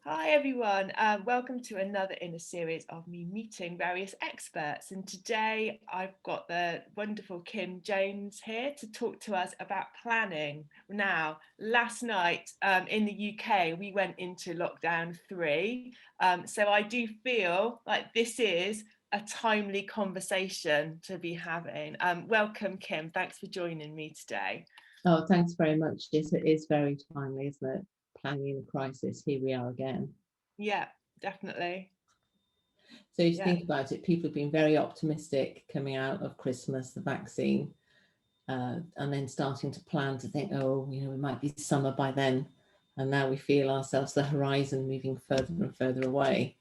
Hi everyone, welcome to another in a series of me meeting various experts, and today I've got the wonderful Kim Jones here to talk to us about planning. Now, last night in the UK we went into lockdown 3, so I do feel like this is a timely conversation to be having. Welcome Kim, thanks for joining me today. Oh, thanks very much. Yes, it is very timely, isn't it? Planning in a crisis. Here we are again. Yeah, definitely. So you Yeah. think about it, people have been very optimistic coming out of Christmas, the vaccine, and then starting to plan to think, oh, it might be summer by then. And now we feel ourselves the horizon moving further and further away.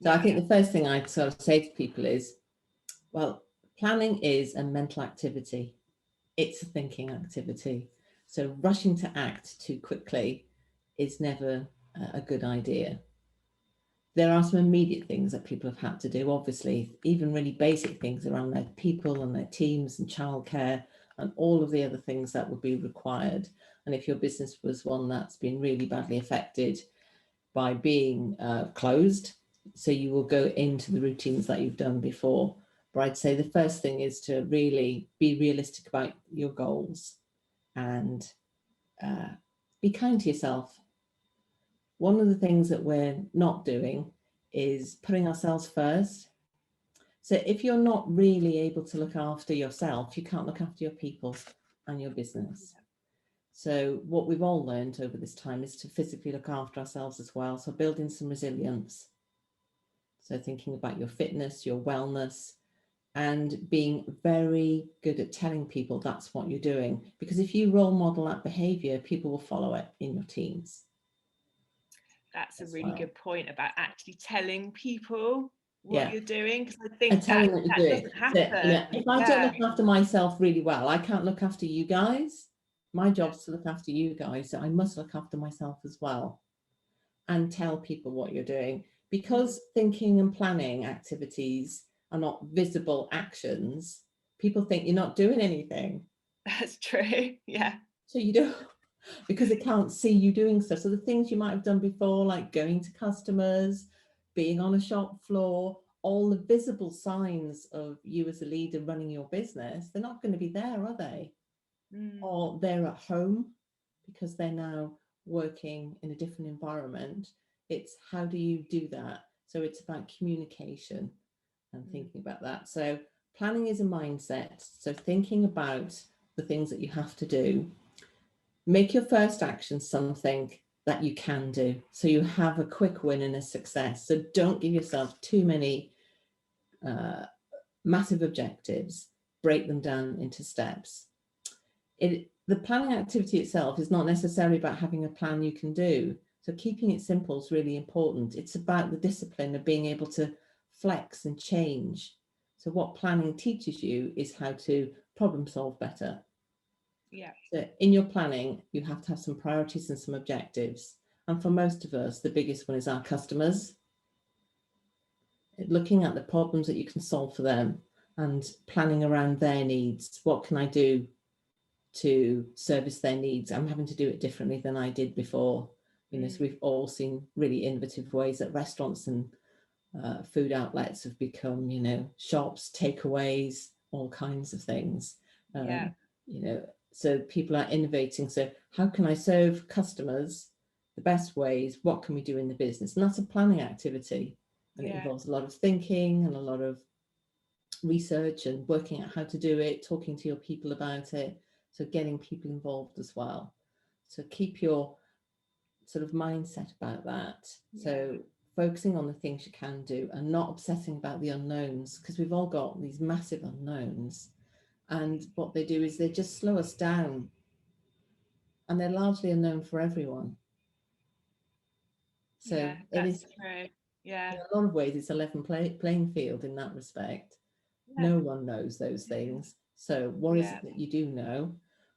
So I Yeah. think the first thing I'd sort of say to people is, well, planning is a mental activity. It's a thinking activity. So rushing to act too quickly is never a good idea. There are some immediate things that people have had to do, obviously, even really basic things around their people and their teams and childcare and all of the other things that would be required. And if your business was one that's been really badly affected by being closed, so you will go into the routines that you've done before. But I'd say the first thing is to really be realistic about your goals and be kind to yourself. One of the things that we're not doing is putting ourselves first. So if you're not really able to look after yourself, you can't look after your people and your business. So what we've all learned over this time is to physically look after ourselves as well. So building some resilience. So thinking about your fitness, your wellness, and being very good at telling people that's what you're doing. Because if you role model that behavior, people will follow it in your teams. That's a As really well. good point about actually telling people what Yeah. you're doing, because I And think telling that you do that it. doesn't So, happen. if I don't Yeah. look after myself really well, I can't look after you guys. My job's to look after you guys. So I must look after myself as well and tell people what you're doing. Because thinking and planning activities are not visible actions, people think you're not doing anything. That's true. Yeah. So you don't, because they can't see you doing stuff. So the things you might have done before, like going to customers, being on a shop floor, all the visible signs of you as a leader running your business, they're not going to be there, are they? Or they're at home because they're now working in a different environment. It's how do you do that? So it's about communication and thinking about that. So planning is a mindset. So thinking about the things that you have to do. Make your first action something that you can do. So you have a quick win and a success. So don't give yourself too many massive objectives. Break them down into steps. The planning activity itself is not necessarily about having a plan you can do. So keeping it simple is really important. It's about the discipline of being able to flex and change. So what planning teaches you is how to problem solve better. Yeah. So in your planning, you have to have some priorities and some objectives. And for most of us, the biggest one is our customers. Looking at the problems that you can solve for them and planning around their needs. What can I do to service their needs? I'm having to do it differently than I did before. So we've all seen really innovative ways that restaurants and food outlets have become, shops, takeaways, all kinds of things. Yeah. So people are innovating. So how can I serve customers the best ways? What can we do in the business? And that's a planning activity. And it Yeah. involves a lot of thinking and a lot of research and working out how to do it, talking to your people about it. So getting people involved as well. So keep your sort of mindset about that. So focusing on the things you can do and not obsessing about the unknowns, because we've all got these massive unknowns. And what they do is they just slow us down. And they're largely unknown for everyone. So it That's is, true. Yeah. in a lot of ways, it's a level playing field in that respect. Yeah. No one knows those things. So what is Yeah. it that you do know?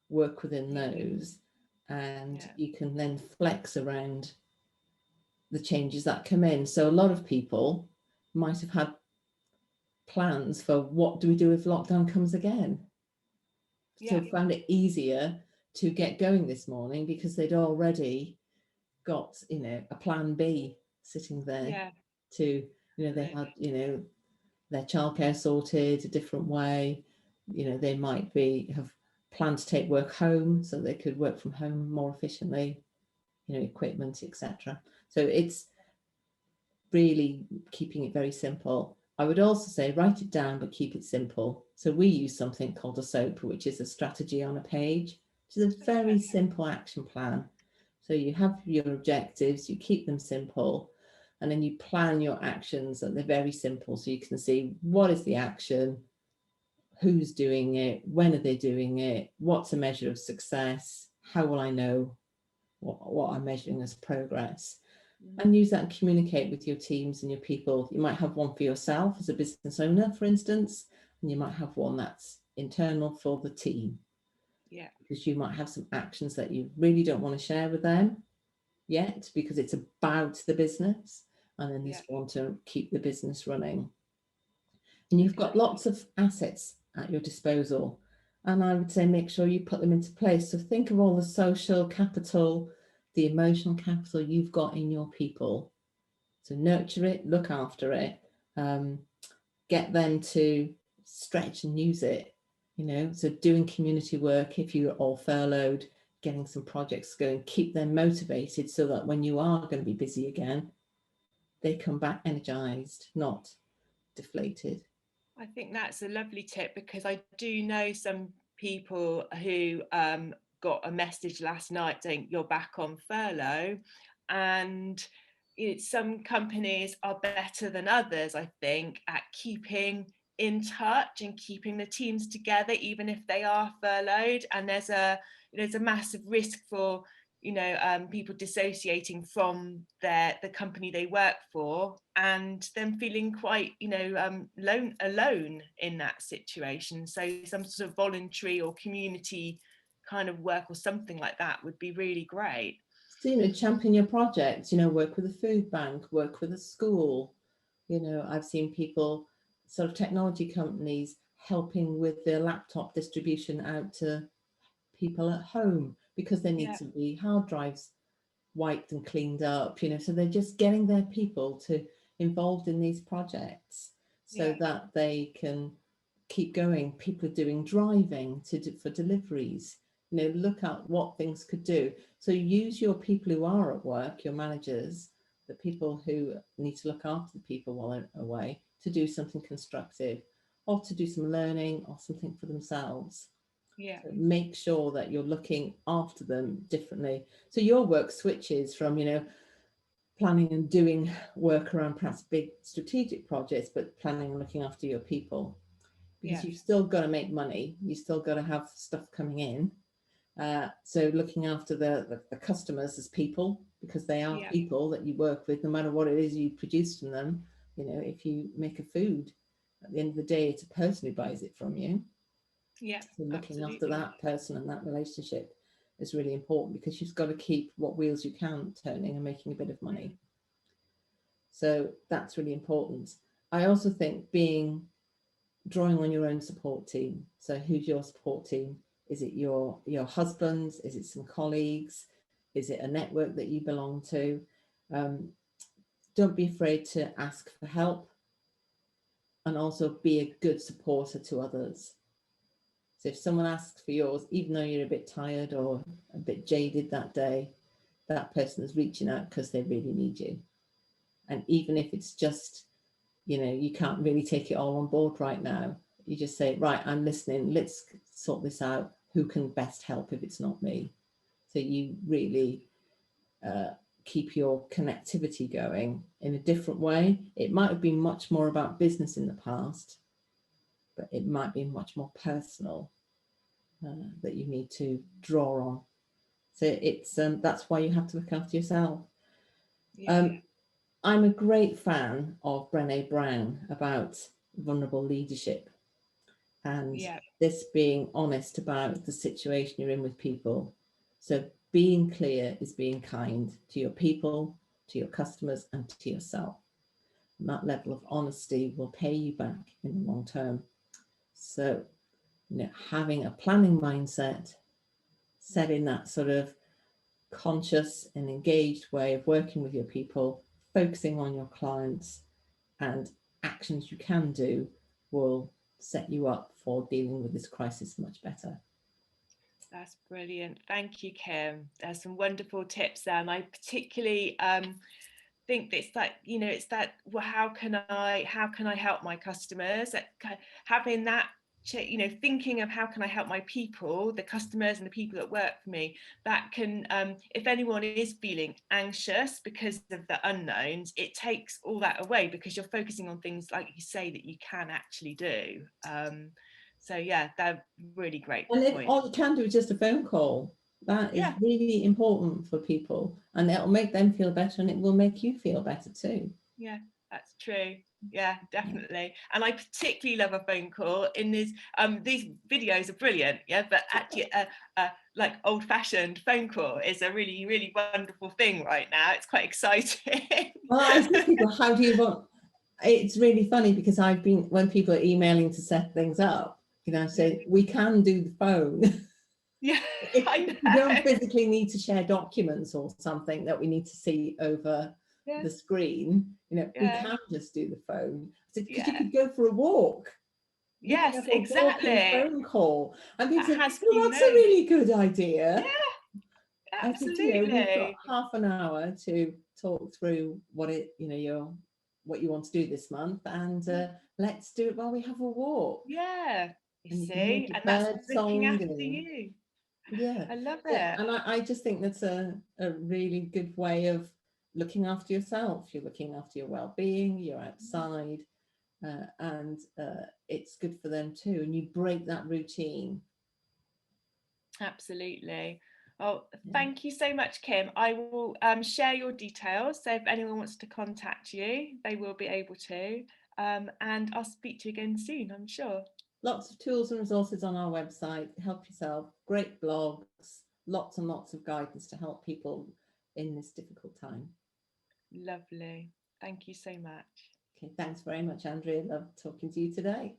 Work within Yeah. those, and Yeah. you can then flex around the changes that come in. So a lot of people might have had plans for what do we do if lockdown comes again. Yeah. So found it easier to get going this morning because they'd already got, a plan B sitting there Yeah. to, they Right. had, their childcare sorted a different way. They might have planned to take work home so they could work from home more efficiently, equipment, etc. So it's really keeping it very simple. I would also say write it down, but keep it simple. So we use something called a SOAP, which is a strategy on a page, which is a very Okay. simple action plan. So you have your objectives, you keep them simple, and then you plan your actions, and they're very simple. So you can see what is the action, who's doing it, when are they doing it, what's a measure of success, how will I know what I'm measuring as progress, and use that and communicate with your teams and your people. You might have one for yourself as a business owner, for instance, and you might have one that's internal for the team, Yeah. because you might have some actions that you really don't want to share with them yet because it's about the business, and then Yeah. there's one to keep the business running. And you've got Okay. lots of assets at your disposal, and I would say make sure you put them into place. So think of all the social capital, the emotional capital you've got in your people. So nurture it, look after it, um, get them to stretch and use it. So doing community work if you're all furloughed, getting some projects going, keep them motivated so that when you are going to be busy again, they come back energized, not deflated. I think that's a lovely tip, because I do know some people who got a message last night saying you're back on furlough, and some companies are better than others, I think, at keeping in touch and keeping the teams together even if they are furloughed. And there's a massive risk for people dissociating from the company they work for, and them feeling quite alone in that situation. So some sort of voluntary or community kind of work or something like that would be really great. So, champion your projects, work with a food bank, work with a school. I've seen people, sort of technology companies, helping with their laptop distribution out to people at home because they need Yeah. to be hard drives wiped and cleaned up, so they're just getting their people to involved in these projects so Yeah. that they can keep going. People are doing driving for deliveries. Look at what things could do. So use your people who are at work, your managers, the people who need to look after the people while they're away, to do something constructive or to do some learning or something for themselves. Yeah. So make sure that you're looking after them differently. So your work switches from, planning and doing work around perhaps big strategic projects, but planning and looking after your people, because Yeah. you've still got to make money. You still got to have stuff coming in. So looking after the customers as people, because they are Yeah. people that you work with, no matter what it is you produce from them. If you make a food, at the end of the day, it's a person who buys it from you. Yeah. So looking after Absolutely. that person and that relationship is really important, because you've got to keep what wheels you can turning and making a bit of money. So that's really important. I also think drawing on your own support team. So who's your support team? Is it your husband's? Is it some colleagues? Is it a network that you belong to? Don't be afraid to ask for help, and also be a good supporter to others. So if someone asks for yours, even though you're a bit tired or a bit jaded that day, that person is reaching out because they really need you. And even if it's just, you can't really take it all on board right now, you just say, right, I'm listening. Let's sort this out. Who can best help if it's not me? So you really keep your connectivity going in a different way. It might have been much more about business in the past, but it might be much more personal that you need to draw on. So it's that's why you have to look after yourself. Yeah. I'm a great fan of Brené Brown about vulnerable leadership, and Yeah. this being honest about the situation you're in with people. So being clear is being kind to your people, to your customers, and to yourself. And that level of honesty will pay you back in the long term. So, having a planning mindset, setting that sort of conscious and engaged way of working with your people, focusing on your clients, and actions you can do will set you up for dealing with this crisis much better. That's brilliant. Thank you, Kim. There's some wonderful tips there. And I particularly think that it's that, you know, it's that, well, how can I help my customers? That having that, you know, thinking of how can I help my people, the customers and the people that work for me, that can, if anyone is feeling anxious because of the unknowns, it takes all that away because you're focusing on things, like you say, that you can actually do. So yeah, they're really great And if points. all you can do is just a phone call, that is Yeah, really important for people, and it'll make them feel better, and it will make you feel better too. yeah, that's true. Yeah, definitely. And I particularly love a phone call. In these videos are brilliant, yeah, but actually like old-fashioned phone call is a really, really wonderful thing right now. It's quite exciting. Well, I say to people, how do you want? It's really funny because I've been, when people are emailing to set things up, you know, Yeah, say we can do the phone. yeah, I If we don't know. physically need to share documents or something that we need to see over Yeah, the screen, you know, we yeah, can just do the phone. Because you yeah. could go for a walk. You can Yes, have a walking exactly. phone call. And people That say, has well, been that's a known. really good idea. Yeah, I said, you know, we've got absolutely. half an hour to talk through what you want to do this month, and let's do it while we have a walk. Yeah, you And you can hear see, the and that's bird looking song, after and you. yeah. I love So, it. and I just think that's a really good way of looking after yourself. You're looking after your well-being, you're outside, and it's good for them too. And you break that routine. Absolutely. Oh, Yeah. thank you so much, Kim. I will share your details. So if anyone wants to contact you, they will be able to. And I'll speak to you again soon, I'm sure. Lots of tools and resources on our website. Help yourself. Great blogs. Lots and lots of guidance to help people in this difficult time. Lovely. Thank you so much. Okay, thanks very much, Andrea. Love talking to you today.